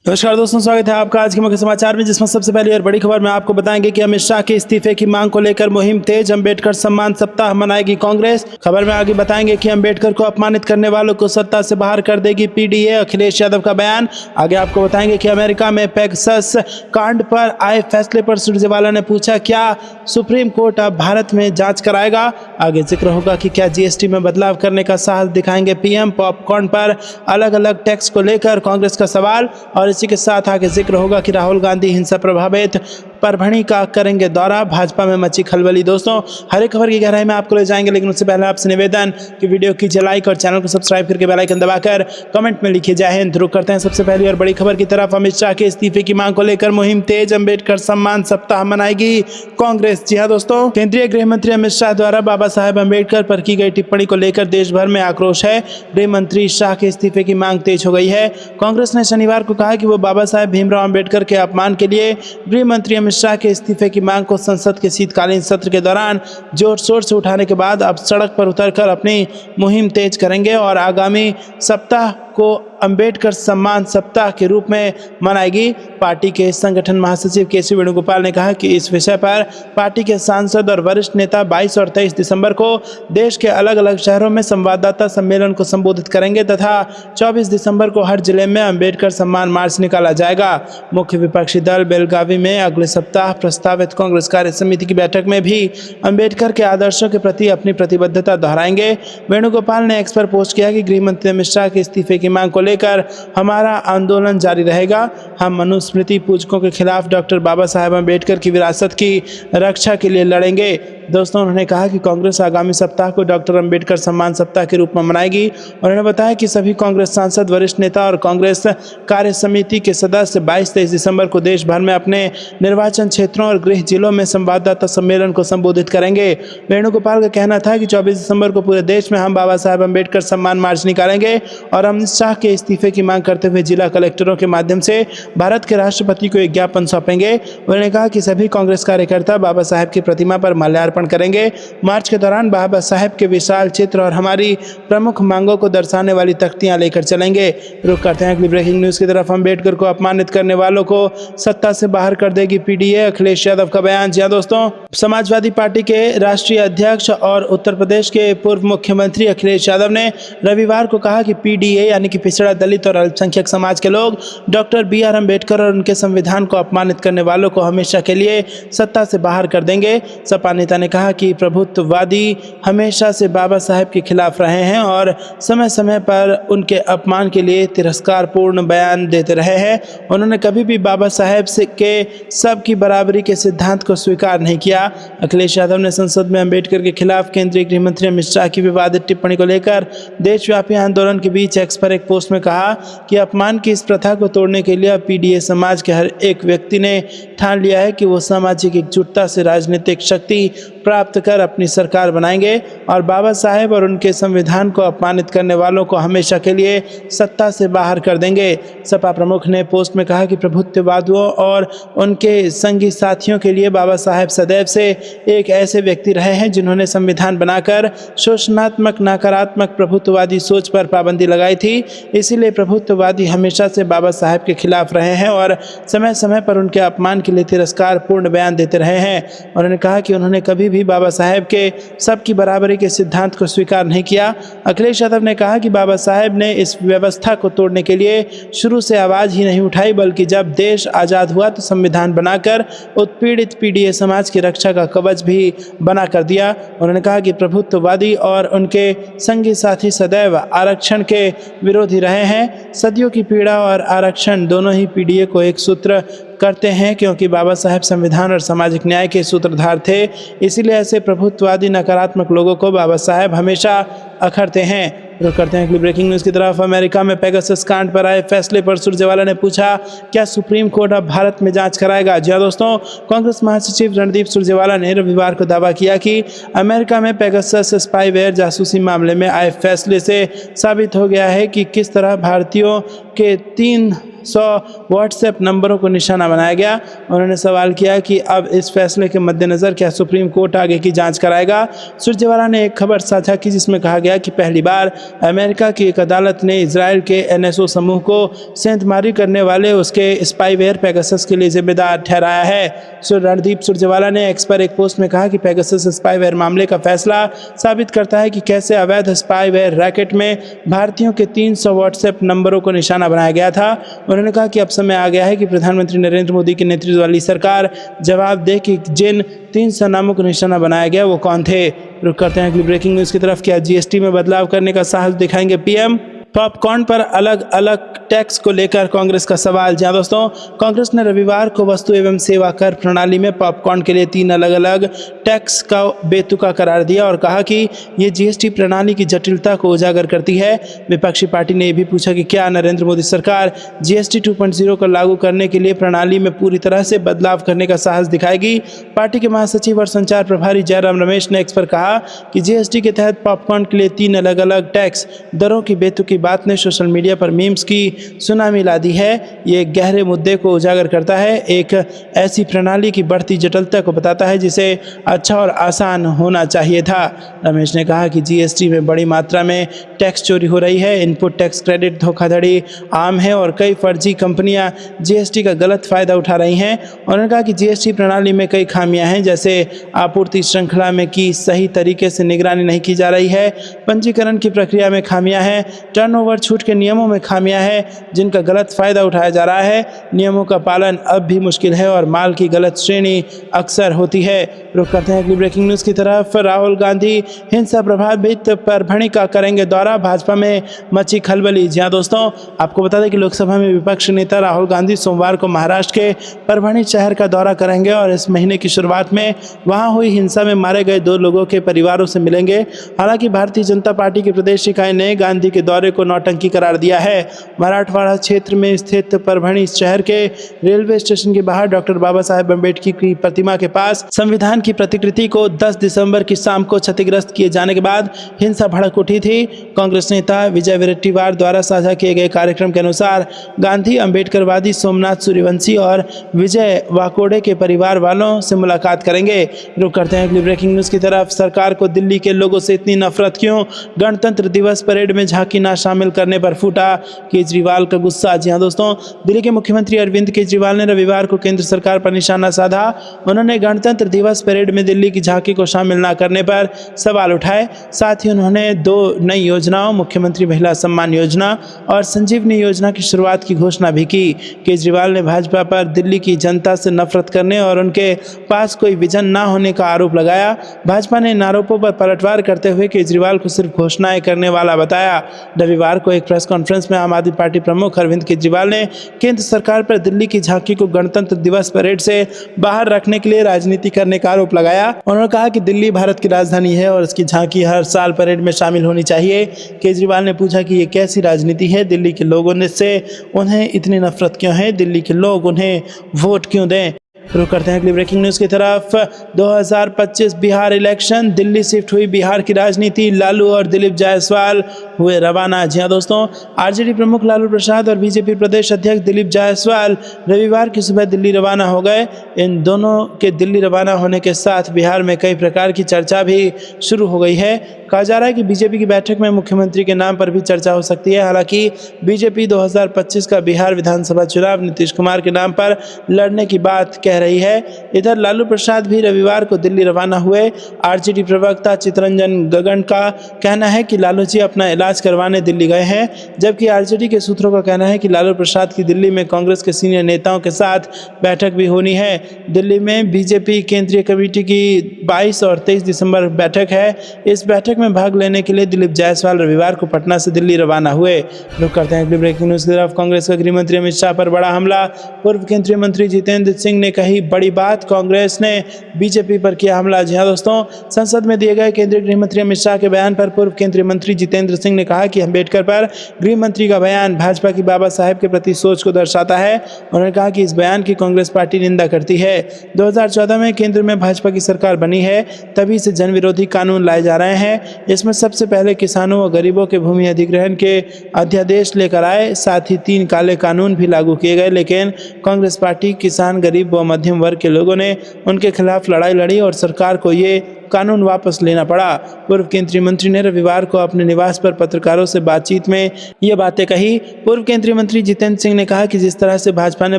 नमस्कार दोस्तों, स्वागत है आपका आज के मुख्य समाचार में, जिसमें सबसे पहली और बड़ी खबर में आपको बताएंगे कि अमित शाह के इस्तीफे की मांग को लेकर मुहिम तेज। अंबेडकर सम्मान सप्ताह मनाएगी कांग्रेस। खबर में आगे बताएंगे कि अंबेडकर को अपमानित करने वालों को सत्ता से बाहर कर देगी पीडीए, अखिलेश यादव का बयान। आगे आपको बताएंगे कि अमेरिका में पेगासस कांड पर आए फैसले पर सुरजेवाला ने पूछा, क्या सुप्रीम कोर्ट अब भारत में जाँच कराएगा। आगे जिक्र होगा कि क्या जीएसटी में बदलाव करने का साहस दिखाएंगे पीएम। पॉपकॉर्न पर अलग अलग टैक्स को लेकर कांग्रेस का सवाल, और इसी के साथ आगे जिक्र होगा कि राहुल गांधी हिंसा प्रभावित परभणी का करेंगे दौरा। भाजपा में मची खलबली। दोस्तों, हर एक खबर की गहराई में आपको ले जाएंगे, लेकिन उससे पहले आपसे निवेदन कि वीडियो कीजिए लाइक और चैनल को सब्सक्राइब करके बेल आइकन दबाकर कमेंट में लिखिए जय हिंद। रुक करते हैं सबसे पहली और बड़ी खबर की तरफ। अमित शाह के इस्तीफे की मांग को लेकर मुहिम तेज। अंबेडकर सम्मान सप्ताह मनाएगी कांग्रेस। जी हां दोस्तों, केंद्रीय गृह मंत्री अमित शाह द्वारा बाबा साहेब अंबेडकर पर की गई टिप्पणी को लेकर देश भर में आक्रोश है। गृह मंत्री शाह के इस्तीफे की मांग तेज हो गई है। कांग्रेस ने शनिवार को कहा कि वो बाबा साहेब भीमराव अंबेडकर के अपमान के लिए गृह मंत्री अमित शाह के इस्तीफे की मांग को संसद के शीतकालीन सत्र के दौरान जोर शोर से उठाने के बाद अब सड़क पर उतरकर अपनी मुहिम तेज करेंगे और आगामी सप्ताह को अंबेडकर सम्मान सप्ताह के रूप में मनाएगी। पार्टी के संगठन महासचिव के.सी. वेणुगोपाल ने कहा कि इस विषय पर पार्टी के सांसद और वरिष्ठ नेता 22 और 23 दिसंबर को देश के अलग अलग शहरों में संवाददाता सम्मेलन को संबोधित करेंगे तथा 24 दिसंबर को हर जिले में अंबेडकर सम्मान मार्च निकाला जाएगा। मुख्य विपक्षी दल बेलगावी में अगले सप्ताह प्रस्तावित कांग्रेस कार्य समिति की बैठक में भी अंबेडकर के आदर्शों के प्रति अपनी प्रतिबद्धता दोहराएंगे। वेणुगोपाल ने एक्स पर पोस्ट किया कि गृह मंत्री अमित शाह के इस्तीफे की मांग को लेकर हमारा आंदोलन जारी रहेगा। हम मनुस्मृति पूजकों के खिलाफ डॉक्टर बाबा साहेब अंबेडकर की विरासत की रक्षा के लिए लड़ेंगे। दोस्तों, उन्होंने कहा कि कांग्रेस आगामी सप्ताह को डॉक्टर अंबेडकर सम्मान सप्ताह के रूप में मनाएगी। उन्होंने बताया कि सभी कांग्रेस सांसद, वरिष्ठ नेता और कांग्रेस कार्य समिति के सदस्य 22-23 दिसंबर को देश भर में अपने निर्वाचन क्षेत्रों और गृह जिलों में संवाददाता सम्मेलन को संबोधित करेंगे। वेणुगोपाल का कहना था कि 24 दिसंबर को पूरे देश में हम बाबा साहेब अंबेडकर सम्मान मार्च निकालेंगे और अमित शाह के इस्तीफे की मांग करते हुए जिला कलेक्टरों के माध्यम से भारत के राष्ट्रपति को एक ज्ञापन सौंपेंगे। उन्होंने कहा कि सभी कांग्रेस कार्यकर्ता बाबा साहेब की प्रतिमा पर माल्यार्पण करेंगे। मार्च के दौरान बाबा साहेब के विशाल चित्र और हमारी प्रमुख मांगों को दर्शाने वाली तख्तियां लेकर चलेंगे। रुक करते हैं अगली ब्रेकिंग न्यूज की तरफ। अंबेडकर को अपमानित करने वालों को सत्ता से बाहर कर देगी पीडीए, अखिलेश यादव का बयान। जी हां दोस्तों, समाजवादी पार्टी के राष्ट्रीय अध्यक्ष और उत्तर प्रदेश के पूर्व मुख्यमंत्री अखिलेश यादव ने रविवार को कहा कि पीडीए यानी कि पिछड़ा, दलित और अल्पसंख्यक समाज के लोग डॉक्टर बी.आर. अंबेडकर और उनके संविधान को अपमानित करने वालों को हमेशा के लिए सत्ता से बाहर कर देंगे। सपा नेता ने कहा कि प्रभुत्ववादी हमेशा से बाबा साहेब के खिलाफ रहे हैं और समय समय पर उनके अपमान के लिए तिरस्कारपूर्ण बयान देते रहे हैं। उन्होंने कभी भी बाबा साहेब से के सबकी बराबरी के सिद्धांत को स्वीकार नहीं किया। अखिलेश यादव ने संसद में अंबेडकर के खिलाफ केंद्रीय गृह मंत्री अमित शाह की विवादित टिप्पणी को लेकर देशव्यापी आंदोलन के बीच एक्स पर एक पोस्ट में कहा कि अपमान की इस प्रथा को तोड़ने के लिए पीडीए समाज के हर एक व्यक्ति ने ठान लिया है कि वो सामाजिक एकजुटता से राजनीतिक शक्ति प्राप्त कर अपनी सरकार बनाएंगे और बाबा साहेब और उनके संविधान को अपमानित करने वालों को हमेशा के लिए सत्ता से बाहर कर देंगे। सपा प्रमुख ने पोस्ट में कहा कि प्रभुत्ववादियों और उनके संगी साथियों के लिए बाबा साहेब सदैव से एक ऐसे व्यक्ति रहे हैं जिन्होंने संविधान बनाकर शोषणात्मक, नकारात्मक प्रभुत्ववादी सोच पर पाबंदी लगाई थी। इसीलिए प्रभुत्ववादी हमेशा से बाबा साहेब के खिलाफ रहे हैं और समय समय पर उनके अपमान के लिए तिरस्कारपूर्ण बयान देते रहे हैं। उन्होंने कहा कि उन्होंने कभी भी बाबा साहेब के सबकी बराबरी के सिद्धांत को स्वीकार नहीं किया। अखिलेश यादव ने कहा कि बाबा साहेब ने इस व्यवस्था को तोड़ने के लिए शुरू से आवाज़ ही नहीं उठाई, बल्कि जब देश आज़ाद हुआ तो संविधान बनाकर उत्पीड़ित पीडीए समाज की रक्षा का कवच भी बना कर दिया। उन्होंने कहा कि प्रभुत्ववादी और उनके संगी साथी सदैव आरक्षण के विरोधी रहे हैं। सदियों की पीड़ा और आरक्षण दोनों ही पीडीए को एक सूत्र करते हैं, क्योंकि बाबा साहेब संविधान और सामाजिक न्याय के सूत्रधार थे। इसीलिए ऐसे प्रभुत्ववादी नकारात्मक लोगों को बाबा साहेब हमेशा अखरते हैं। रुक करते हैं अगली ब्रेकिंग न्यूज़ की तरफ। अमेरिका में पेगासस कांड पर आए फैसले पर सुरजेवाला ने पूछा, क्या सुप्रीम कोर्ट अब भारत में जांच कराएगा। जी हां दोस्तों, कांग्रेस महासचिव रणदीप सुरजेवाला ने रविवार को दावा किया कि अमेरिका में पेगासस स्पाईवेयर जासूसी मामले में आए फैसले से साबित हो गया है कि किस तरह भारतीयों के 3 300 व्हाट्सएप नंबरों को निशाना बनाया गया। उन्होंने सवाल किया कि अब इस फैसले के मद्देनज़र क्या सुप्रीम कोर्ट आगे की जांच कराएगा। सुरजेवाला ने एक खबर साझा की जिसमें कहा गया कि पहली बार अमेरिका की एक अदालत ने इजराइल के NSO समूह को सेंधमारी करने वाले उसके स्पाईवेयर पेगासस के लिए जिम्मेदार ठहराया है। रणदीप सुरजेवाला ने एक्स पर एक पोस्ट में कहा कि पेगासस स्पाईवेयर मामले का फैसला साबित करता है कि कैसे अवैध स्पाईवेयर रैकेट में भारतीयों के 300 व्हाट्सएप नंबरों को निशाना बनाया गया था। उन्होंने कहा कि अब समय आ गया है कि प्रधानमंत्री नरेंद्र मोदी के नेतृत्व वाली सरकार जवाब दे कि जिन 300 नामों को निशाना बनाया गया वो कौन थे। रुक करते हैं अगली ब्रेकिंग न्यूज़ की तरफ। क्या GST में बदलाव करने का साहस दिखाएंगे PM? पॉपकॉर्न पर अलग अलग टैक्स को लेकर कांग्रेस का सवाल। जहां दोस्तों कांग्रेस ने रविवार को वस्तु एवं सेवा कर प्रणाली में पॉपकॉर्न के लिए 3 अलग अलग टैक्स का बेतुका करार दिया और कहा कि ये GST प्रणाली की जटिलता को उजागर करती है। विपक्षी पार्टी ने यह भी पूछा कि क्या नरेंद्र मोदी सरकार GST 2.0 को लागू करने के लिए प्रणाली में पूरी तरह से बदलाव करने का साहस दिखाएगी। पार्टी के महासचिव और संचार प्रभारी जयराम रमेश ने एक्स पर कहा कि GST के तहत पॉपकॉर्न के लिए 3 अलग अलग टैक्स दरों की बेतुकी बात ने सोशल मीडिया पर मीम्स की सुनामी ला दी है। ये गहरे मुद्दे को उजागर करता है, एक ऐसी प्रणाली की बढ़ती जटिलता को बताता है जिसे अच्छा और आसान होना चाहिए था। रमेश ने कहा कि GST में बड़ी मात्रा में टैक्स चोरी हो रही है, इनपुट टैक्स क्रेडिट धोखाधड़ी आम है और कई फर्जी कंपनियां GST का गलत फायदा उठा रही हैं। उन्होंने कहा कि GST प्रणाली में कई खामियां हैं, जैसे आपूर्ति श्रृंखला में की सही तरीके से निगरानी नहीं की जा रही है, पंजीकरण की प्रक्रिया में खामियां हैं, टर्नओवर छूट के नियमों में खामियां हैं जिनका गलत फायदा उठाया जा रहा है, नियमों का पालन अब भी मुश्किल है और माल की गलत श्रेणी अक्सर होती है। रुक करते हैं अगली ब्रेकिंग न्यूज़ की तरफ। राहुल गांधी हिंसा प्रभावित परभणी का करेंगे दौरा, भाजपा में मची खलबली। जी हाँ दोस्तों, आपको बता दें कि लोकसभा में विपक्ष नेता राहुल गांधी सोमवार को महाराष्ट्र के परभणी शहर का दौरा करेंगे और इस महीने की शुरुआत में वहां हुई हिंसा में मारे गए 2 लोगों के परिवारों से मिलेंगे। हालांकि भारतीय जनता पार्टी की प्रदेश इकाई ने गांधी के दौरे को नौटंकी करार दिया है। मराठवाड़ा क्षेत्र में स्थित परभणी शहर के रेलवे स्टेशन के बाहर डॉक्टर बाबा साहेब अम्बेडकर की प्रतिमा के पास संविधान की प्रतिकृति को 10 दिसंबर की शाम को क्षतिग्रस्त किए जाने के बाद हिंसा भड़क उठी थी। कांग्रेस नेता विजय वडेट्टीवार द्वारा साझा किए गए कार्यक्रम के अनुसार गांधी अम्बेडकरवादी सोमनाथ सूर्यवंशी और विजय वाकोडे के परिवार वालों से मुलाकात करेंगे। रुक करते हैं अगली ब्रेकिंग न्यूज़ की तरफ। सरकार को दिल्ली के लोगों से इतनी नफरत क्यों? गणतंत्र दिवस परेड में झांकी ना शामिल करने पर फूटा केजरीवाल का गुस्सा। जी हाँ दोस्तों, दिल्ली के मुख्यमंत्री अरविंद केजरीवाल ने रविवार को केंद्र सरकार पर निशाना साधा। उन्होंने गणतंत्र दिवस परेड में दिल्ली की झांकी को शामिल न करने पर सवाल उठाए। साथ ही उन्होंने 2 नई योजनाओं, मुख्यमंत्री महिला सम्मान योजना और संजीवनी योजना की शुरुआत की घोषणा भी की। केजरीवाल ने भाजपा पर दिल्ली की जनता से नफरत करने और उनके पास कोई विजन न होने का आरोप लगाया। भाजपा ने इन आरोपों पर पलटवार करते हुए केजरीवाल को सिर्फ घोषणाएं करने वाला बताया। रविवार को एक प्रेस कॉन्फ्रेंस में आम आदमी पार्टी प्रमुख अरविंद केजरीवाल ने केंद्र सरकार पर दिल्ली की झांकी को गणतंत्र दिवस परेड से बाहर रखने के लिए राजनीति करने का आरोप लगाया। उन्होंने कहा कि दिल्ली भारत की राजधानी है और इसकी झांकी हर साल परेड में शामिल होनी चाहिए। केजरीवाल ने पूछा कि ये कैसी राजनीति है, दिल्ली के लोगों ने से उन्हें इतनी नफरत क्यों है, दिल्ली के लोग उन्हें वोट क्यों दें। शुरू करते हैं अगली ब्रेकिंग न्यूज़ की तरफ। 2025 बिहार इलेक्शन, दिल्ली शिफ्ट हुई बिहार की राजनीति, लालू और दिलीप जायसवाल हुए रवाना। जी हाँ दोस्तों, आरजेडी प्रमुख लालू प्रसाद और बीजेपी प्रदेश अध्यक्ष दिलीप जायसवाल रविवार की सुबह दिल्ली रवाना हो गए। इन दोनों के दिल्ली रवाना होने के साथ बिहार में कई प्रकार की चर्चा भी शुरू हो गई है। कहा जा रहा है कि बीजेपी की बैठक में मुख्यमंत्री के नाम पर भी चर्चा हो सकती है। हालांकि बीजेपी 2025 का बिहार विधानसभा चुनाव नीतीश कुमार के नाम पर लड़ने की बात कह रही है। इधर लालू प्रसाद भी रविवार को दिल्ली रवाना हुए। आरजेडी प्रवक्ता चितरंजन गगन का कहना है कि लालू जी अपना इलाज करवाने दिल्ली गए हैं, जबकि आरजेडी के सूत्रों का कहना है कि लालू प्रसाद की दिल्ली में कांग्रेस के सीनियर नेताओं के साथ बैठक भी होनी है। दिल्ली में बीजेपी केंद्रीय कमेटी की 22 और 23 दिसंबर बैठक है। इस बैठक में भाग लेने के लिए दिलीप जायसवाल रविवार को पटना से दिल्ली रवाना हुए। रुक करते हैं अगली ब्रेकिंग न्यूज़ की तरफ। कांग्रेस के गृह मंत्री अमित शाह पर बड़ा हमला, पूर्व केंद्रीय मंत्री जितेंद्र सिंह ने कही बड़ी बात, कांग्रेस ने बीजेपी पर किया हमला। जी हाँ दोस्तों, संसद में दिए गए केंद्रीय गृह मंत्री अमित शाह के बयान पर पूर्व केंद्रीय मंत्री जितेंद्र सिंह ने कहा कि अम्बेडकर पर गृह मंत्री का बयान भाजपा की बाबा साहेब के प्रति सोच को दर्शाता है। उन्होंने कहा कि इस बयान की कांग्रेस पार्टी निंदा करती है। 2014 में केंद्र में भाजपा की सरकार बनी है, तभी से जन विरोधी कानून लाए जा रहे हैं। इसमें सबसे पहले किसानों व गरीबों के भूमि अधिग्रहण के अध्यादेश लेकर आए, साथ ही 3 काले कानून भी लागू किए गए, लेकिन कांग्रेस पार्टी, किसान, गरीब व मध्यम वर्ग के लोगों ने उनके खिलाफ लड़ाई लड़ी और सरकार को ये कानून वापस लेना पड़ा। पूर्व केंद्रीय मंत्री ने रविवार को अपने निवास पर पत्रकारों से बातचीत में ये बातें कही। पूर्व केंद्रीय मंत्री जितेंद्र सिंह ने कहा कि जिस तरह से भाजपा ने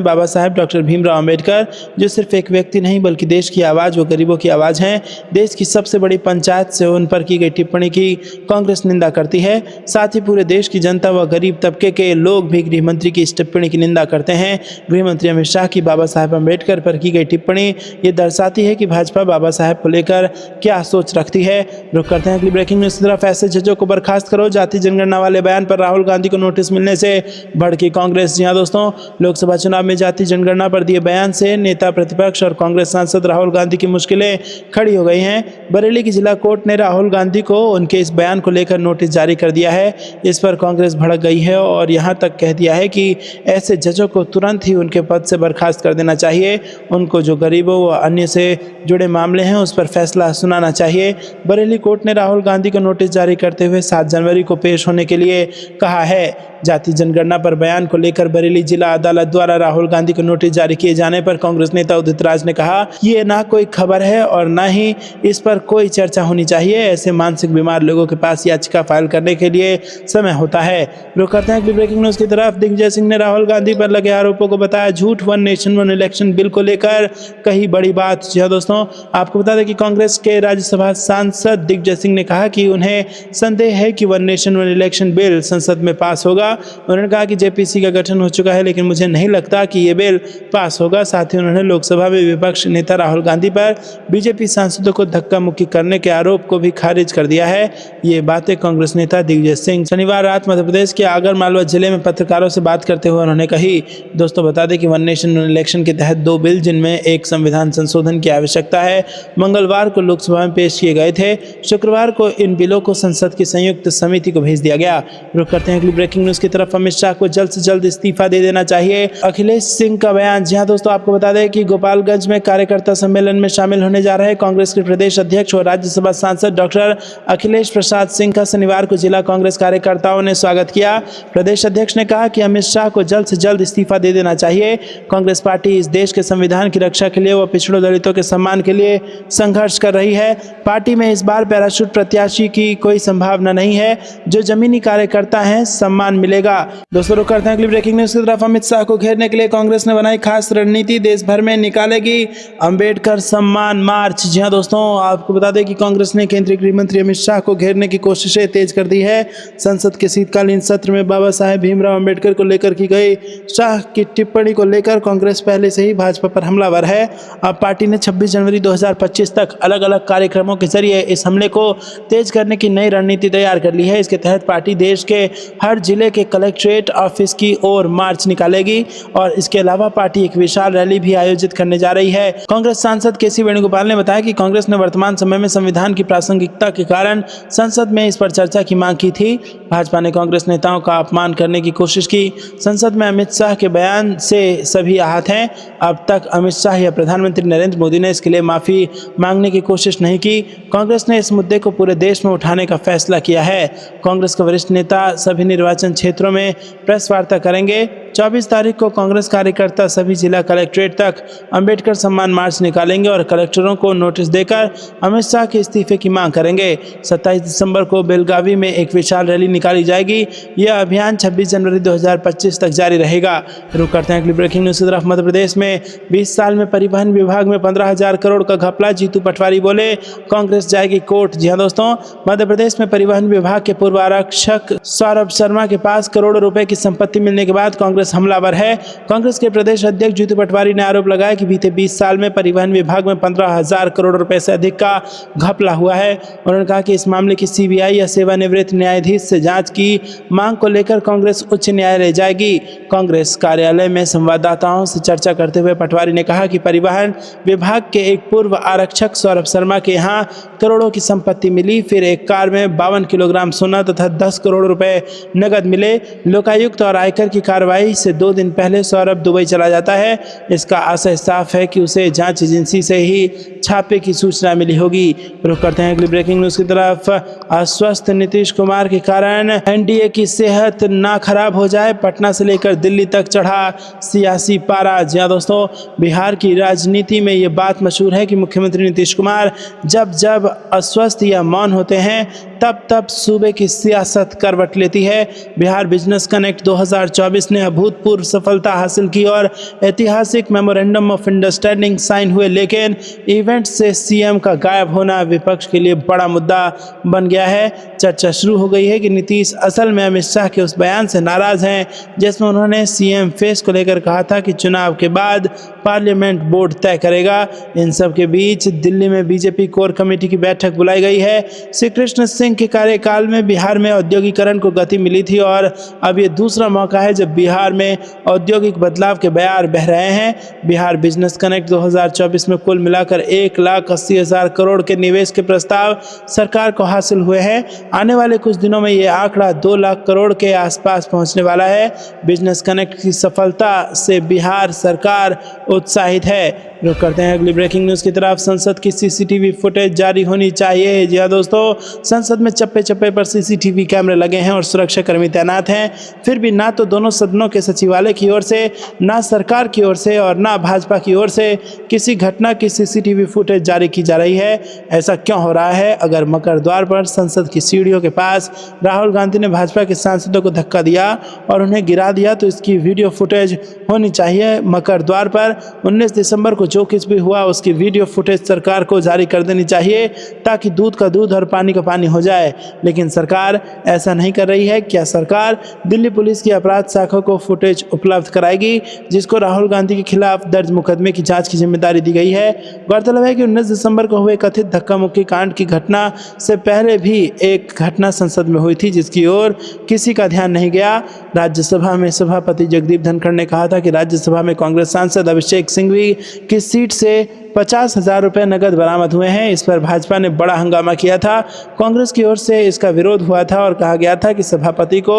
बाबा साहेब डॉक्टर भीमराव अंबेडकर, जो सिर्फ एक व्यक्ति नहीं बल्कि देश की आवाज़ व गरीबों की आवाज़ हैं, देश की सबसे बड़ी पंचायत से उन पर की गई टिप्पणी की कांग्रेस निंदा करती है। साथ ही पूरे देश की जनता व गरीब तबके के लोग भी गृह मंत्री की इस टिप्पणी की निंदा करते हैं। गृह मंत्री अमित शाह की बाबा साहेब अंबेडकर पर की गई टिप्पणी ये दर्शाती है कि भाजपा बाबा साहेब को लेकर क्या सोच रखती है। रुक करते हैं अगली ब्रेकिंग न्यूज की तरफ। ऐसे जजों को बर्खास्त करो, जाति जनगणना वाले बयान पर राहुल गांधी को नोटिस मिलने से भड़की कांग्रेस। जी हां दोस्तों, लोकसभा चुनाव में जाति जनगणना पर दिए बयान से नेता प्रतिपक्ष और कांग्रेस सांसद राहुल गांधी की मुश्किलें खड़ी हो गई हैं। बरेली की जिला कोर्ट ने राहुल गांधी को उनके इस बयान को लेकर नोटिस जारी कर दिया है। इस पर कांग्रेस भड़क गई है और यहां तक कह दिया है कि ऐसे जजों को तुरंत ही उनके पद से बर्खास्त कर देना चाहिए। उनको जो गरीबों व अन्य से जुड़े मामले हैं उस पर फैसला सुनाना चाहिए। बरेली कोर्ट ने राहुल गांधी को नोटिस जारी करते हुए 7 जनवरी को पेश होने के लिए कहा है। जाति जनगणना पर बयान को लेकर बरेली जिला अदालत द्वारा राहुल गांधी को नोटिस जारी किए जाने पर कांग्रेस नेता उदित राज ने कहा, ये ना कोई खबर है और ना ही इस पर कोई चर्चा होनी चाहिए। ऐसे मानसिक बीमार लोगों के पास याचिका फाइल करने के लिए समय होता है। रुक करते हैं ब्रेकिंग न्यूज की तरफ। दिग्विजय सिंह ने राहुल गांधी पर लगे आरोपों को बताया झूठ। One nation one election bill को लेकर कही बड़ी बात। जी हां दोस्तों, आपको बता दें कि कांग्रेस के राज्यसभा सांसद दिग्विजय सिंह ने कहा कि उन्हें संदेह है कि one nation one election bill संसद में पास होगा। उन्होंने कहा कि जेपीसी का गठन हो चुका है, लेकिन मुझे नहीं लगता कि ये बिल पास होगा। साथ ही उन्होंने लोकसभा में विपक्ष नेता राहुल गांधी पर बीजेपी सांसदों को धक्का मुक्की करने के आरोप को भी खारिज कर दिया है। ये बातें कांग्रेस नेता दिग्विजय सिंह शनिवार रात मध्य प्रदेश के आगर मालवा जिले में पत्रकारों से बात करते हुए उन्होंने कही। दोस्तों बता दें कि वन नेशन वन इलेक्शन के तहत 2 बिल, जिनमें एक संविधान संशोधन की आवश्यकता है, मंगलवार को लोकसभा में पेश किए गए थे। शुक्रवार को इन बिलों को संसद की संयुक्त समिति को भेज दिया गया। रुक करते हैं अगली ब्रेकिंग न्यूज की तरफ। अमित शाह को जल्द से जल्द इस्तीफा दे देना चाहिए, अखिलेश सिंह का बयान। जी हां दोस्तों, आपको बता दें कि गोपालगंज में कार्यकर्ता सम्मेलन में शामिल होने जा रहे कांग्रेस के प्रदेश अध्यक्ष और राज्यसभा सांसद डॉक्टर अखिलेश प्रसाद सिंह का शनिवार को जिला कांग्रेस कार्यकर्ताओं ने स्वागत किया। प्रदेश अध्यक्ष ने कहा कि अमित शाह को जल्द से जल्द इस्तीफा दे देना चाहिए। कांग्रेस पार्टी इस देश के संविधान की रक्षा के लिए व पिछड़ों दलितों के सम्मान के लिए संघर्ष कर रही है। पार्टी में इस बार पैराशूट प्रत्याशी की कोई संभावना नहीं है। जो जमीनी कार्यकर्ता हैं, सम्मान मिलेगा। दोस्तों रुक करते हैं अगली ब्रेकिंग न्यूज की तरफ। अमित शाह को घेरने के लिए कांग्रेस ने बनाई खास रणनीति, देश भर में निकालेगी अंबेडकर सम्मान मार्च। जी हां दोस्तों, आपको बता दें कि कांग्रेस ने केंद्रीय गृह मंत्री अमित शाह को घेरने की कोशिशें तेज कर दी है। संसद के शीतकालीन सत्र में बाबा साहेब भीमराव अंबेडकर को लेकर की गई शाह की टिप्पणी को लेकर कांग्रेस पहले से ही भाजपा पर हमलावर है। अब पार्टी ने 26 जनवरी 2025 तक अलग अलग कार्यक्रमों के जरिए इस हमले को तेज करने की नई रणनीति तैयार कर ली है। इसके तहत पार्टी देश के हर जिले के कलेक्ट्रेट ऑफिस की ओर मार्च निकालेगी और इसके अलावा पार्टी एक विशाल रैली भी आयोजित करने जा रही है। कांग्रेस सांसद केसी वेणुगोपाल ने बताया कि कांग्रेस ने वर्तमान समय में संविधान की प्रासंगिकता के कारण संसद में इस पर चर्चा की मांग की थी। भाजपा ने कांग्रेस नेताओं का अपमान करने की कोशिश की। संसद में अमित शाह के बयान से सभी आहत हैं। अब तक अमित शाह या प्रधानमंत्री नरेंद्र मोदी ने इसके लिए माफी मांगने की कोशिश नहीं की। कांग्रेस ने इस मुद्दे को पूरे देश में उठाने का फैसला किया है। कांग्रेस के वरिष्ठ नेता सभी निर्वाचन क्षेत्रों में प्रेस वार्ता करेंगे। 24 तारीख को कांग्रेस कार्यकर्ता सभी जिला कलेक्ट्रेट तक अंबेडकर सम्मान मार्च निकालेंगे और कलेक्टरों को नोटिस देकर अमित शाह के इस्तीफे की मांग करेंगे। 27 दिसंबर को बेलगावी में एक विशाल रैली निकाली जाएगी। यह अभियान 26 जनवरी 2025 तक जारी रहेगा। रुक करते हैं अगली ब्रेकिंग न्यूज की तरफ। मध्य प्रदेश में 20 साल में परिवहन विभाग में 15,000 करोड़ का घपला, जीतू पटवारी बोले कांग्रेस जाएगी कोर्ट। जी हां दोस्तों, मध्य प्रदेश में परिवहन विभाग के पूर्व आरक्षक सौरभ शर्मा के पास करोड़ों रुपए की संपत्ति मिलने के बाद कांग्रेस हमलावर है। कांग्रेस के प्रदेश अध्यक्ष जीतू पटवारी ने आरोप लगाया कि बीते 20 साल में परिवहन विभाग में 15,000 करोड़ रुपए से अधिक का घपला हुआ है। उन्होंने कहा कि इस मामले की सीबीआई या सेवानिवृत्त न्यायाधीश से जांच की मांग को लेकर कांग्रेस उच्च न्यायालय जाएगी। कांग्रेस कार्यालय में संवाददाताओं से चर्चा करते हुए पटवारी ने कहा कि परिवहन विभाग के एक पूर्व आरक्षक सौरभ शर्मा के यहाँ करोड़ों की संपत्ति मिली। फिर एक कार में 52 किलोग्राम सोना तथा 10 करोड़ रुपए नगद मिले। लोकायुक्त और आयकर की कार्रवाई से 2 दिन पहले सौरभ दुबई चला जाता है। इसका आशय साफ है कि उसे जांच एजेंसी से ही छापे की सूचना मिली होगी। रुख करते हैं अगली ब्रेकिंग न्यूज की तरफ। अस्वस्थ नीतीश कुमार के कारण एनडीए की सेहत ना खराब हो जाए, पटना से लेकर दिल्ली तक चढ़ा सियासी पारा। जी हाँ दोस्तों, बिहार की राजनीति में ये बात मशहूर है कि मुख्यमंत्री नीतीश कुमार जब जब अस्वस्थ या मौन होते हैं तब तब सूबे की सियासत करवट लेती है। बिहार बिजनेस कनेक्ट 2024 ने अभूतपूर्व सफलता हासिल की और ऐतिहासिक मेमोरेंडम ऑफ अंडरस्टैंडिंग साइन हुए, लेकिन इवेंट से सीएम का गायब होना विपक्ष के लिए बड़ा मुद्दा बन गया है। चर्चा शुरू हो गई है कि नीतीश असल में अमित शाह के उस बयान से नाराज हैं जिसमें उन्होंने सीएम फेस को लेकर कहा था कि चुनाव के बाद पार्लियामेंट बोर्ड तय करेगा। इन सब के बीच दिल्ली में बीजेपी कोर कमेटी की बैठक बुलाई गई है। श्री कृष्ण सिंह के कार्यकाल में बिहार में औद्योगिकरण को गति मिली थी और अब ये दूसरा मौका है जब बिहार में औद्योगिक बदलाव के बयार बह रहे हैं। बिहार बिजनेस कनेक्ट 2024 में कुल मिलाकर 1,80,000 करोड़ के निवेश के प्रस्ताव सरकार को हासिल हुए हैं। आने वाले कुछ दिनों में ये आंकड़ा 2 लाख करोड़ के आसपास पहुंचने वाला है। बिजनेस कनेक्ट की सफलता से बिहार सरकार उत्साहित है। रुक करते हैं अगली ब्रेकिंग न्यूज की तरफ। संसद की सीसीटीवी फुटेज जारी होनी चाहिए। जी हाँ दोस्तों, संसद में चप्पे चप्पे पर सीसीटीवी कैमरे लगे हैं और सुरक्षा कर्मी तैनात हैं, फिर भी ना तो दोनों सदनों के सचिवालय की ओर से, ना सरकार की ओर से और ना भाजपा की ओर से किसी घटना की सीसीटीवी फुटेज जारी की जा रही है। ऐसा क्यों हो रहा है? अगर मकर द्वार पर संसद की सीढ़ियों के पास राहुल गांधी ने भाजपा के सांसदों को धक्का दिया और उन्हें गिरा दिया तो इसकी वीडियो फुटेज होनी चाहिए। मकर द्वार पर 19 दिसंबर को जो कुछ भी हुआ उसकी वीडियो फुटेज सरकार को जारी कर देनी चाहिए ताकि दूध का दूध और पानी का पानी हो जाए, लेकिन सरकार ऐसा नहीं कर रही है। क्या सरकार दिल्ली पुलिस की अपराध शाखा को फुटेज उपलब्ध कराएगी जिसको राहुल गांधी के खिलाफ दर्ज मुकदमे की जांच की जिम्मेदारी दी गई है? गौरतलब है कि 19 दिसंबर को हुए कथित धक्का मुक्की कांड की घटना से पहले भी एक घटना संसद में हुई थी जिसकी ओर किसी का ध्यान नहीं गया। राज्यसभा में सभापति जगदीप धनखड़ ने कहा था कि राज्यसभा में कांग्रेस सांसद अभिषेक सिंघवी की सीट से 50,000 रुपये नगद बरामद हुए हैं। इस पर भाजपा ने बड़ा हंगामा किया था। कांग्रेस की ओर से इसका विरोध हुआ था और कहा गया था कि सभापति को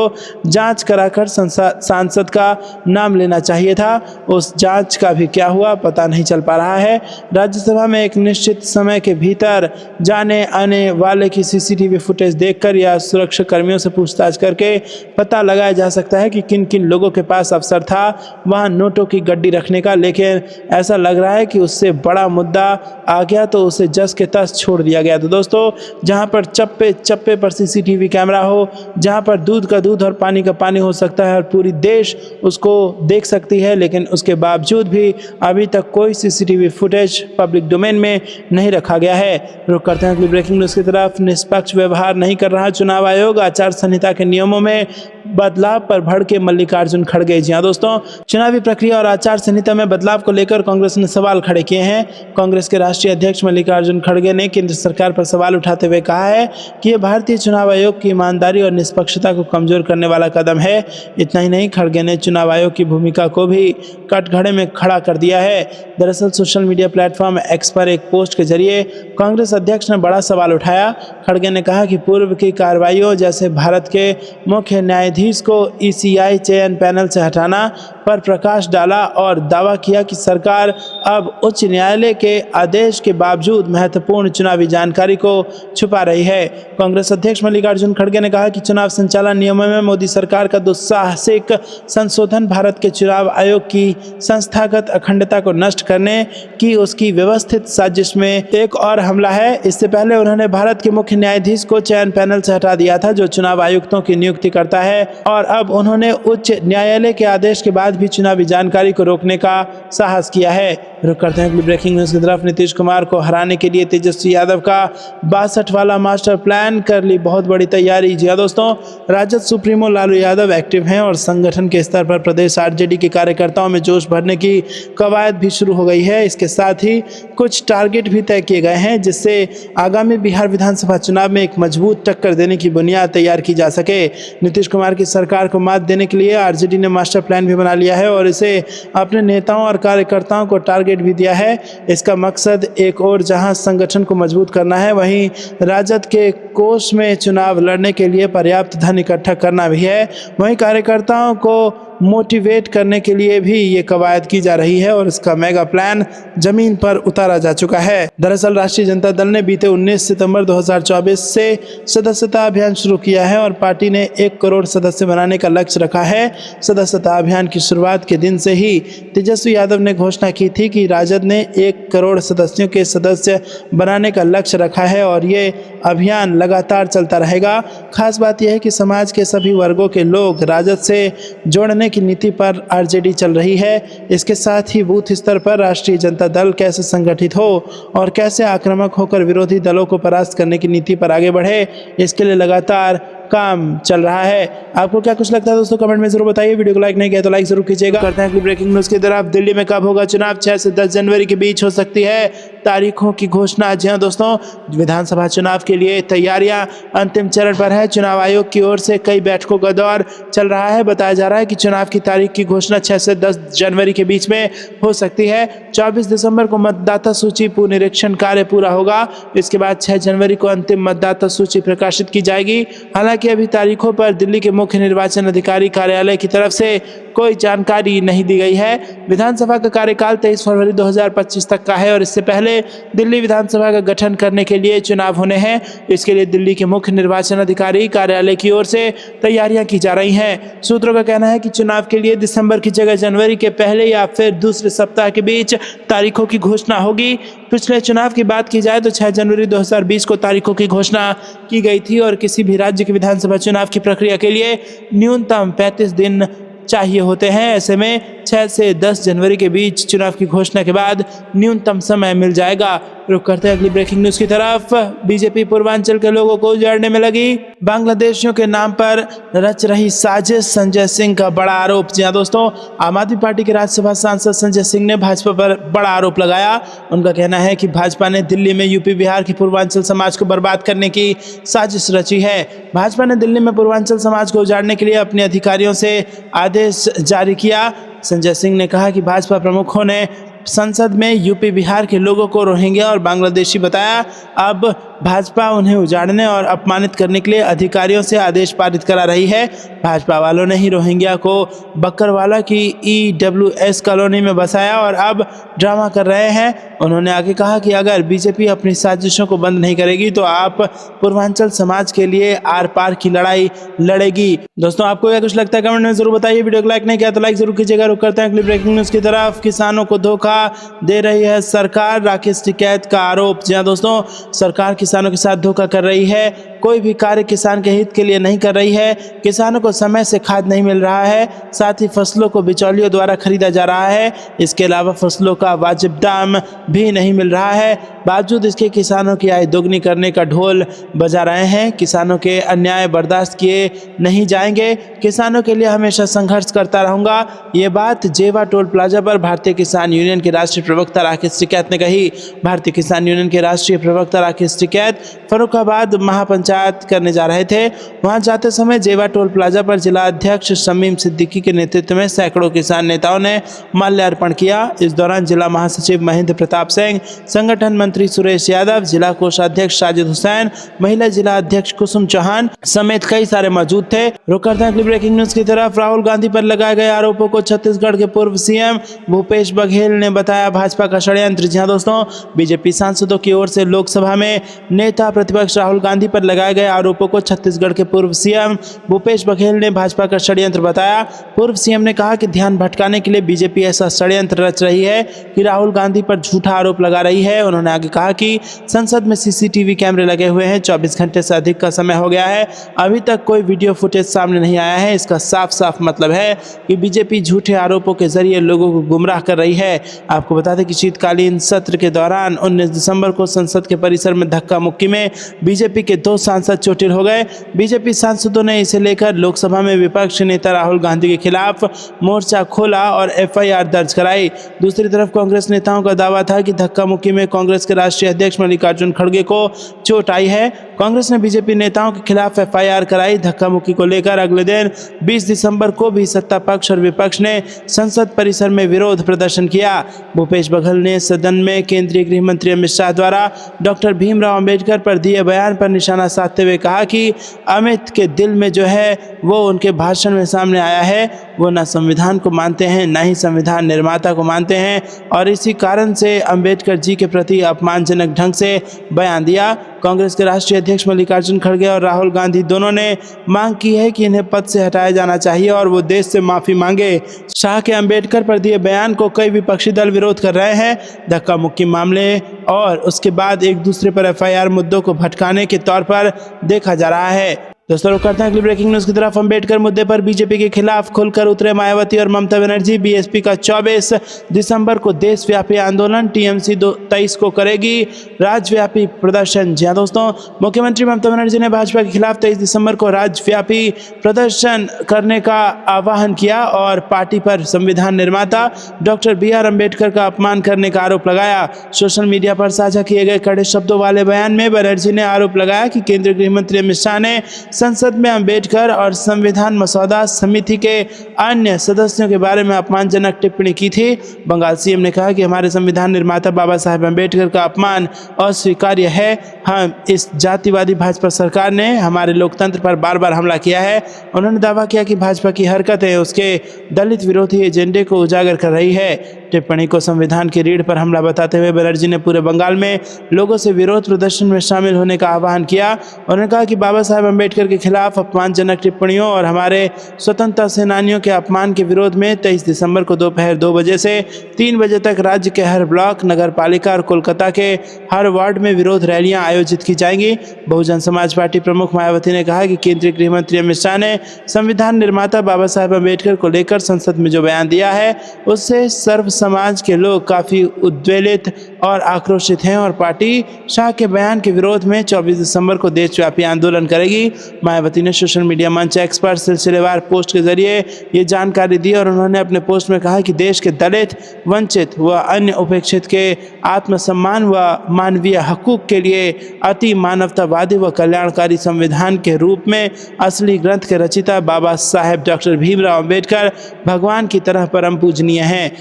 जांच कराकर सांसद का नाम लेना चाहिए था। उस जांच का भी क्या हुआ पता नहीं चल पा रहा है। राज्यसभा में एक निश्चित समय के भीतर जाने आने वाले की सीसीटीवी फुटेज देखकर या सुरक्षा कर्मियों से पूछताछ करके पता लगाया जा सकता है कि किन किन लोगों के पास अवसर था वहां नोटों की गड्डी रखने का, लेकिन ऐसा लग रहा है कि उससे बड़ा मुद्दा आ गया तो उसे जस के तस छोड़ दिया गया। तो दोस्तों, जहां पर चप्पे चप्पे पर सीसीटीवी कैमरा हो, जहां पर दूध का दूध और पानी का पानी हो सकता है और पूरी देश उसको देख सकती है, लेकिन उसके बावजूद भी अभी तक कोई सीसीटीवी फुटेज पब्लिक डोमेन में नहीं रखा गया है। रुक करते हैं अगली ब्रेकिंग न्यूज की तरफ। निष्पक्ष व्यवहार नहीं कर रहा चुनाव आयोग, आचार संहिता के नियमों में बदलाव पर भड़के मल्लिकार्जुन खड़गे। जी हाँ दोस्तों, चुनावी प्रक्रिया और आचार संहिता में बदलाव को लेकर कांग्रेस ने सवाल खड़े किए हैं। कांग्रेस के राष्ट्रीय अध्यक्ष मल्लिकार्जुन खड़गे ने केंद्र सरकार पर सवाल उठाते हुए कहा है कि यह भारतीय चुनाव आयोग की ईमानदारी और निष्पक्षता को कमजोर करने वाला कदम है। इतना ही नहीं, खड़गे ने चुनाव आयोग की भूमिका को भी कटघरे में खड़ा कर दिया है। दरअसल सोशल मीडिया प्लेटफॉर्म एक्स पर एक पोस्ट के जरिए कांग्रेस अध्यक्ष ने बड़ा सवाल उठाया। खड़गे ने कहा कि पूर्व की कार्रवाइयों जैसे भारत के मुख्य न्यायाधीश को ईसीआई चयन पैनल से हटाना पर प्रकाश डाला और दावा किया कि सरकार अब उच्च न्यायालय के आदेश के बावजूद महत्वपूर्ण चुनावी जानकारी को छुपा रही है। कांग्रेस अध्यक्ष मल्लिकार्जुन खड़गे ने कहा कि चुनाव संचालन नियमों में मोदी सरकार का दुस्साहसिक संशोधन भारत के चुनाव आयोग की संस्थागत अखंडता को नष्ट करने की उसकी व्यवस्थित साजिश में एक और हमला है। इससे पहले उन्होंने भारत के मुख्य न्यायाधीश को चयन पैनल से हटा दिया था जो चुनाव आयुक्तों की नियुक्ति करता है, और अब उन्होंने उच्च न्यायालय के आदेश के बाद भी चुनावी जानकारी को रोकने का साहस किया है। रुक करते हैं ब्रेकिंग न्यूज की तरफ। नीतीश कुमार को हराने के लिए तेजस्वी यादव का 62 वाला मास्टर प्लान कर ली बहुत बड़ी तैयारी। जी हाँ दोस्तों, राजद सुप्रीमो लालू यादव एक्टिव हैं और संगठन के स्तर पर प्रदेश आरजेडी के कार्यकर्ताओं में जोश भरने की कवायद भी शुरू हो गई है। इसके साथ ही कुछ टारगेट भी तय किए गए हैं जिससे आगामी बिहार विधानसभा चुनाव में एक मजबूत टक्कर देने की बुनियाद तैयार की जा सके। नीतीश कुमार की सरकार को मात देने के लिए आरजेडी ने मास्टर प्लान भी बना लिया है और इसे अपने नेताओं और कार्यकर्ताओं को टारगेट भी दिया है। इसका मकसद एक और जहां संगठन को मजबूत करना है, वहीं राजद के कोष में चुनाव लड़ने के लिए पर्याप्त धन इकट्ठा करना भी है। वहीं कार्यकर्ताओं को मोटिवेट करने के लिए भी ये कवायद की जा रही है और इसका मेगा प्लान जमीन पर उतारा जा चुका है। दरअसल राष्ट्रीय जनता दल ने बीते 19 सितंबर 2024 से सदस्यता अभियान शुरू किया है और पार्टी ने 1 करोड़ सदस्य बनाने का लक्ष्य रखा है। सदस्यता अभियान की शुरुआत के दिन से ही तेजस्वी यादव ने घोषणा की थी कि राजद ने 1 करोड़ सदस्यों के सदस्य बनाने का लक्ष्य रखा है और ये अभियान लगातार चलता रहेगा। खास बात यह है कि समाज के सभी वर्गों के लोग राजद से जोड़ने की नीति पर आरजेडी चल रही है। इसके साथ ही बूथ स्तर पर राष्ट्रीय जनता दल कैसे संगठित हो और कैसे आक्रामक होकर विरोधी दलों को परास्त करने की नीति पर आगे बढ़े, इसके लिए लगातार काम चल रहा है। आपको क्या कुछ लगता है दोस्तों, कमेंट में जरूर बताइए। वीडियो को लाइक नहीं किया तो लाइक जरूर कीजिएगा। करते हैं ब्रेकिंग न्यूज की तरफ। दिल्ली में कब होगा चुनाव? 6 से 10 जनवरी के बीच हो सकती है तारीखों की घोषणा। जी हाँ दोस्तों, विधानसभा चुनाव के लिए तैयारियां अंतिम चरण पर है। चुनाव आयोग की ओर से कई बैठकों का दौर चल रहा है। बताया जा रहा है कि चुनाव की तारीख की घोषणा 6 से 10 जनवरी के बीच में हो सकती है। 24 दिसंबर को मतदाता सूची पुनरीक्षण कार्य पूरा होगा। इसके बाद 6 जनवरी को अंतिम मतदाता सूची प्रकाशित की जाएगी। हालांकि अभी तारीखों पर दिल्ली के मुख्य निर्वाचन अधिकारी कार्यालय की तरफ से कोई जानकारी नहीं दी गई है। विधानसभा का कार्यकाल 23 फरवरी 2025 तक का है और इससे पहले दिल्ली विधानसभा का गठन करने के लिए चुनाव होने हैं। इसके लिए दिल्ली के मुख्य निर्वाचन अधिकारी कार्यालय की ओर से तैयारियां की जा रही हैं। सूत्रों का कहना है कि चुनाव के लिए दिसंबर की जगह जनवरी के पहले या फिर दूसरे सप्ताह के बीच तारीखों की घोषणा होगी। पिछले चुनाव की बात की जाए तो 6 जनवरी 2020 को तारीखों की घोषणा की गई थी और किसी भी राज्य के विधानसभा चुनाव की प्रक्रिया के लिए न्यूनतम 35 दिन चाहिए होते हैं। ऐसे में 6 से 10 जनवरी के बीच चुनाव की घोषणा के बाद न्यूनतम समय मिल जाएगा। रुक करते हैं अगली ब्रेकिंग न्यूज की तरफ। बीजेपी पूर्वांचल के लोगों को उजाड़ने में लगी। बांग्लादेशियों के नाम पर रच रही साजिश, संजय सिंह का बड़ा आरोप। जी हाँ दोस्तों, आम आदमी पार्टी के राज्यसभा सांसद संजय सिंह ने भाजपा पर बड़ा आरोप लगाया। उनका कहना है कि भाजपा ने दिल्ली में यूपी बिहार की पूर्वांचल समाज को बर्बाद करने की साजिश रची है। भाजपा ने दिल्ली में पूर्वांचल समाज को उजाड़ने के लिए अपने अधिकारियों से आदेश जारी किया। संजय सिंह ने कहा कि भाजपा प्रमुखों ने संसद में यूपी बिहार के लोगों को रोहिंग्या और बांग्लादेशी बताया। अब भाजपा उन्हें उजाड़ने और अपमानित करने के लिए अधिकारियों से आदेश पारित करा रही है। भाजपा वालों ने ही रोहिंग्या को बकरवाला की EWS कॉलोनी में बसाया और अब ड्रामा कर रहे हैं। उन्होंने आगे कहा कि अगर बीजेपी अपनी साजिशों को बंद नहीं करेगी तो आप पूर्वांचल समाज के लिए आर पार की लड़ाई लड़ेगी। दोस्तों, आपको क्या कुछ लगता है कमेंट में जरूर बताइए। वीडियो को लाइक नहीं किया तो लाइक जरूर कीजिएगा। रुक करते हैं अगली ब्रेकिंग न्यूज की तरफ। किसानों को धोखा दे रही है सरकार, राकेश टिकैत का आरोप। जी हाँ दोस्तों, सरकार किसानों के साथ धोखा कर रही है। कोई भी कार्य किसान के हित के लिए नहीं कर रही है। किसानों को समय से खाद नहीं मिल रहा है, साथ ही फसलों को बिचौलियों द्वारा खरीदा जा रहा है। इसके अलावा फसलों का वाजिब दाम भी नहीं मिल रहा है। बावजूद इसके किसानों की आय दोगुनी करने का ढोल बजा रहे हैं। किसानों के अन्याय बर्दाश्त किए नहीं जाएंगे। किसानों के लिए हमेशा संघर्ष करता रहूंगा। ये बात जेवा टोल प्लाजा पर भारतीय किसान यूनियन के राष्ट्रीय प्रवक्ता राकेश टिकैत ने कही। भारतीय किसान यूनियन के राष्ट्रीय प्रवक्ता राकेश टिकैत फर्रुखाबाद महापंचायत करने जा रहे थे। वहां जाते समय जेवा टोल प्लाजा पर जिला अध्यक्ष शमीम सिद्दीकी के नेतृत्व में सैकड़ों किसान नेताओं ने माल्यार्पण किया। इस दौरान जिला महासचिव महेंद्र प्रताप सिंह, संगठन मंत्री सुरेश यादव, जिला कोषाध्यक्ष साजिद हुसैन, महिला जिला अध्यक्ष कुसुम चौहान समेत कई सारे मौजूद थे। रुक करते हैं अगली ब्रेकिंग न्यूज की तरफ। राहुल गांधी पर लगाए गए आरोपों को छत्तीसगढ़ के पूर्व सीएम भूपेश बघेल ने बताया भाजपा का षड्यंत्र। जी हाँ दोस्तों, बीजेपी सांसदों की ओर से लोकसभा में नेता प्रतिपक्ष राहुल गांधी पर लगाए गए आरोपों को छत्तीसगढ़ के पूर्व सीएम भूपेश बघेल ने भाजपा का षड्यंत्र बताया। पूर्व सीएम ने कहा कि ध्यान भटकाने के लिए बीजेपी ऐसा षड्यंत्र रच रही है कि राहुल गांधी पर झूठा आरोप लगा रही है। उन्होंने आगे कहा कि संसद में सीसीटीवी कैमरे लगे हुए हैं, 24 घंटे से अधिक का समय हो गया है, अभी तक कोई वीडियो फुटेज सामने नहीं आया है। इसका साफ साफ मतलब है कि बीजेपी झूठे आरोपों के जरिए लोगों को गुमराह कर रही है। आपको बता दें कि शीतकालीन सत्र के दौरान 19 दिसंबर को संसद के परिसर में धक्का मुक्की में बीजेपी के 2 सांसद चोटिल हो गए। बीजेपी सांसदों ने इसे लेकर लोकसभा में विपक्ष नेता राहुल गांधी के खिलाफ मोर्चा खोला और FIR दर्ज कराई। दूसरी तरफ कांग्रेस नेताओं का दावा था कि धक्का मुक्की में कांग्रेस के राष्ट्रीय अध्यक्ष मल्लिकार्जुन खड़गे को चोट आई है। कांग्रेस ने बीजेपी नेताओं के खिलाफ FIR कराई। धक्का मुक्की को लेकर अगले दिन 20 दिसंबर को भी सत्ता पक्ष और विपक्ष ने संसद परिसर में विरोध प्रदर्शन किया। भूपेश बघेल ने सदन में केंद्रीय गृह मंत्री अमित शाह द्वारा डॉक्टर भीमराव अंबेडकर पर दिए बयान पर निशाना साधते हुए कहा कि अमित के दिल में जो है वो उनके भाषण में सामने आया है। वो न संविधान को मानते हैं न ही संविधान निर्माता को मानते हैं और इसी कारण से अंबेडकर जी के प्रति अपमानजनक ढंग से बयान दिया। कांग्रेस के राष्ट्रीय अध्यक्ष मल्लिकार्जुन खड़गे और राहुल गांधी दोनों ने मांग की है कि इन्हें पद से हटाया जाना चाहिए और वो देश से माफी मांगे। शाह के अंबेडकर पर दिए बयान को कई विपक्षी दल विरोध कर रहे हैं। धक्का मुक्की मामले और उसके बाद एक दूसरे पर एफआईआर मुद्दों को भटकाने के तौर पर देखा जा रहा है। दोस्तों रुक करते हैं अगली ब्रेकिंग न्यूज की तरफ। अंबेडकर मुद्दे पर बीजेपी के खिलाफ खुलकर उतरे मायावती और ममता बनर्जी। बीएसपी का 24 दिसंबर को देशव्यापी आंदोलन, टीएमसी 23 को करेगी राज्यव्यापी प्रदर्शन। जी हां दोस्तों, मुख्यमंत्री ममता बनर्जी ने भाजपा के खिलाफ 23 दिसंबर को राज्यव्यापी प्रदर्शन करने का आह्वान किया और पार्टी पर संविधान निर्माता डॉक्टर BR अम्बेडकर का अपमान करने का आरोप लगाया। सोशल मीडिया पर साझा किए गए कड़े शब्दों वाले बयान में बनर्जी ने आरोप लगाया कि केंद्रीय गृह मंत्री अमित शाह ने संसद में अंबेडकर और संविधान मसौदा समिति के अन्य सदस्यों के बारे में अपमानजनक टिप्पणी की थी। बंगाल सीएम ने कहा कि हमारे संविधान निर्माता बाबा साहेब अंबेडकर का अपमान अस्वीकार्य है। हम इस जातिवादी भाजपा सरकार ने हमारे लोकतंत्र पर बार बार हमला किया है। उन्होंने दावा किया कि भाजपा की हरकतें उसके दलित विरोधी एजेंडे को उजागर कर रही है। टिप्पणी को संविधान की रीढ़ पर हमला बताते हुए बनर्जी ने पूरे बंगाल में लोगों से विरोध प्रदर्शन में शामिल होने का आह्वान किया। उन्होंने कहा कि बाबा साहेब अंबेडकर के खिलाफ अपमानजनक टिप्पणियों और हमारे स्वतंत्रता सेनानियों के अपमान के विरोध में 23 दिसंबर को दोपहर 2 बजे से 3 बजे तक राज्य के हर ब्लॉक, नगर पालिका और कोलकाता के हर वार्ड में विरोध रैलियां आयोजित की जाएंगी। बहुजन समाज पार्टी प्रमुख मायावती ने कहा कि केंद्रीय गृह मंत्री अमित शाह ने संविधान निर्माता बाबा साहेब अंबेडकर को लेकर संसद में जो बयान दिया है उससे सर्व समाज के लोग काफी उद्वेलित और आक्रोशित हैं और पार्टी शाह के बयान के विरोध में 24 दिसंबर को देशव्यापी आंदोलन करेगी। मायावती ने सोशल मीडिया मंच एक्स पर सिलसिलेवार पोस्ट के जरिए ये जानकारी दी और उन्होंने अपने पोस्ट में कहा कि देश के दलित, वंचित व अन्य उपेक्षित के आत्मसम्मान व मानवीय हकूक के लिए अति मानवतावादी व कल्याणकारी संविधान के रूप में असली ग्रंथ के रचिता बाबा साहेब डॉक्टर भीमराव अम्बेडकर भगवान की तरह परम पूजनीय हैं।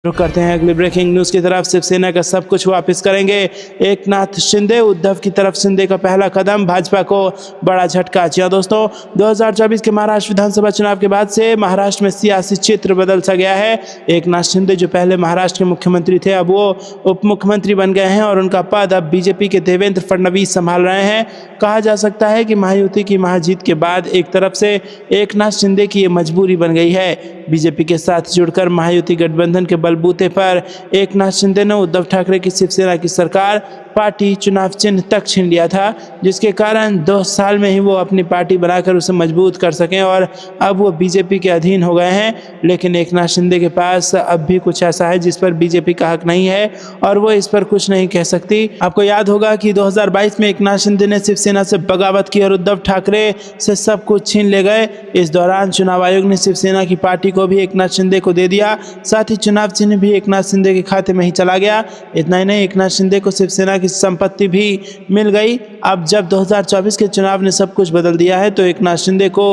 रुक करते हैं अगली ब्रेकिंग न्यूज की तरफ। शिवसेना का सब कुछ वापस करेंगे एकनाथ शिंदे। उद्धव की तरफ शिंदे का पहला कदम, भाजपा को बड़ा झटका। जी हां दोस्तों, 2024 के महाराष्ट्र विधानसभा चुनाव के बाद से महाराष्ट्र में सियासी चित्र बदल सा गया है। एकनाथ शिंदे जो पहले महाराष्ट्र के मुख्यमंत्री थे अब वो उप मुख्यमंत्री बन गए हैं और उनका पद अब बीजेपी के देवेंद्र फडणवीस संभाल रहे हैं। कहा जा सकता है कि महायुति की महाजीत के बाद एक तरफ से एकनाथ शिंदे की ये मजबूरी बन गई है। बीजेपी के साथ जुड़कर महायुति गठबंधन के बलबूते पर एकनाथ शिंदे ने उद्धव ठाकरे की शिवसेना की सरकार, पार्टी, चुनाव चिन्ह तक छीन लिया था, जिसके कारण 2 साल में ही वो अपनी पार्टी बनाकर उसे मजबूत कर सकें और अब वो बीजेपी के अधीन हो गए हैं। लेकिन एकनाथ शिंदे के पास अब भी कुछ ऐसा है जिस पर बीजेपी का हक नहीं है और वो इस पर कुछ नहीं कह सकती। आपको याद होगा कि 2022 में एकनाथ शिंदे ने शिवसेना से बगावत की और उद्धव ठाकरे से सब कुछ छीन ले गए। इस दौरान चुनाव आयोग ने शिवसेना की पार्टी को भी एकनाथ शिंदे को दे दिया, साथ ही चुनाव चिन्ह भी एकनाथ शिंदे के खाते में ही चला गया। इतना ही नहीं, एकनाथ शिंदे को शिवसेना की संपत्ति भी मिल गई। अब जब 2024 के चुनाव ने सब कुछ बदल दिया है तो एकनाथ शिंदे को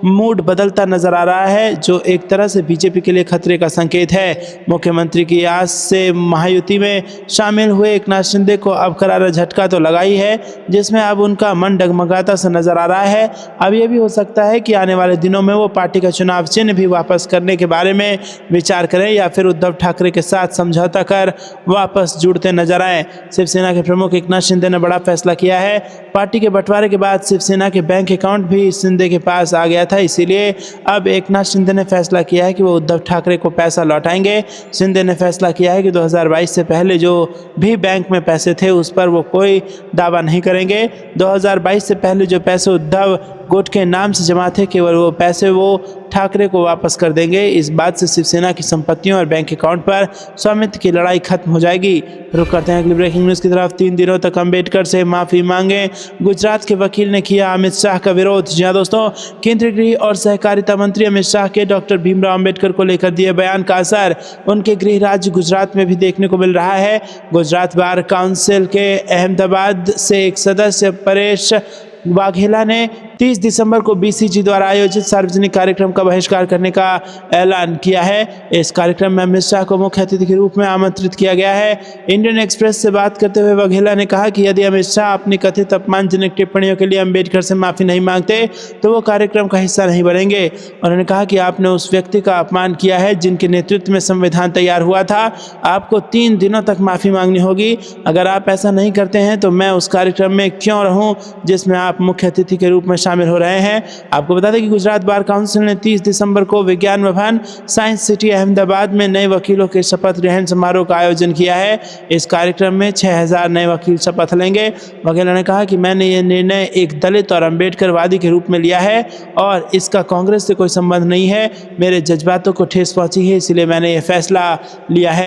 मूड बदलता नजर आ रहा है, जो एक तरह से बीजेपी के लिए खतरे का संकेत है। मुख्यमंत्री की आस से महायुति में शामिल हुए एकनाथ शिंदे को अब करारा झटका तो लगा ही है, जिसमें अब उनका मन डगमगाता सा नजर आ रहा है। अब यह भी हो सकता है कि आने वाले दिनों में वो पार्टी का चुनाव चिन्ह भी वापस करने के बारे में विचार करें या फिर उद्धव ठाकरे के साथ समझौता कर वापस जुड़ते नजर आए। शिवसेना के प्रमुख एकनाथ शिंदे ने बड़ा फैसला किया है। पार्टी के बंटवारे के बाद शिवसेना के बैंक अकाउंट भी शिंदे के पास आ गया था, इसीलिए अब एकनाथ शिंदे ने फैसला किया है कि वो उद्धव ठाकरे को पैसा लौटाएंगे। शिंदे ने फैसला किया है कि 2022 से पहले जो भी बैंक में पैसे थे उस पर वो कोई दावा नहीं करेंगे। 2022 से पहले जो पैसे उद्धव गुट के नाम से जमा थे, केवल वो पैसे वो ठाकरे को वापस कर देंगे। इस बात से शिवसेना की संपत्तियों और बैंक अकाउंट पर स्वामित्व की लड़ाई खत्म हो जाएगी। रुक करते हैं अगली ब्रेकिंग न्यूज की तरफ। 3 दिनों तक अंबेडकर से माफी मांगे, गुजरात के वकील ने किया अमित शाह का विरोध। जी हां दोस्तों, केंद्रीय गृह और सहकारिता मंत्री अमित शाह के डॉक्टर भीमराव अम्बेडकर को लेकर दिए बयान का असर उनके गृह राज्य गुजरात में भी देखने को मिल रहा है। गुजरात बार काउंसिल के अहमदाबाद से एक सदस्य परेश वाघेला ने 30 दिसंबर को बीसीजी द्वारा आयोजित सार्वजनिक कार्यक्रम का बहिष्कार करने का ऐलान किया है। इस कार्यक्रम में अमित शाह को मुख्य अतिथि के रूप में आमंत्रित किया गया है। इंडियन एक्सप्रेस से बात करते हुए वघेला ने कहा कि यदि अमित शाह अपनी कथित अपमानजनक टिप्पणियों के लिए अम्बेडकर से माफी नहीं मांगते तो वो कार्यक्रम का हिस्सा नहीं बनेंगे। उन्होंने कहा कि आपने उस व्यक्ति का अपमान किया है जिनके नेतृत्व में संविधान तैयार हुआ था। आपको 3 दिनों तक माफी मांगनी होगी। अगर आप ऐसा नहीं करते हैं तो मैं उस कार्यक्रम में क्यों रहूं जिसमें आप मुख्य अतिथि के रूप में शामिल हो रहे हैं। आपको बता दें कि गुजरात बार काउंसिल ने 30 दिसंबर को विज्ञान भवन साइंस सिटी अहमदाबाद में नए वकीलों के शपथ ग्रहण समारोह का आयोजन किया है। इस कार्यक्रम में 6000 नए वकील शपथ लेंगे। वकीलों ने कहा कि मैंने ये निर्णय एक दलित और अम्बेडकरवादी के रूप में लिया है और इसका कांग्रेस से कोई संबंध नहीं है। मेरे जज्बातों को ठेस पहुंची है, इसलिए मैंने ये फैसला लिया है।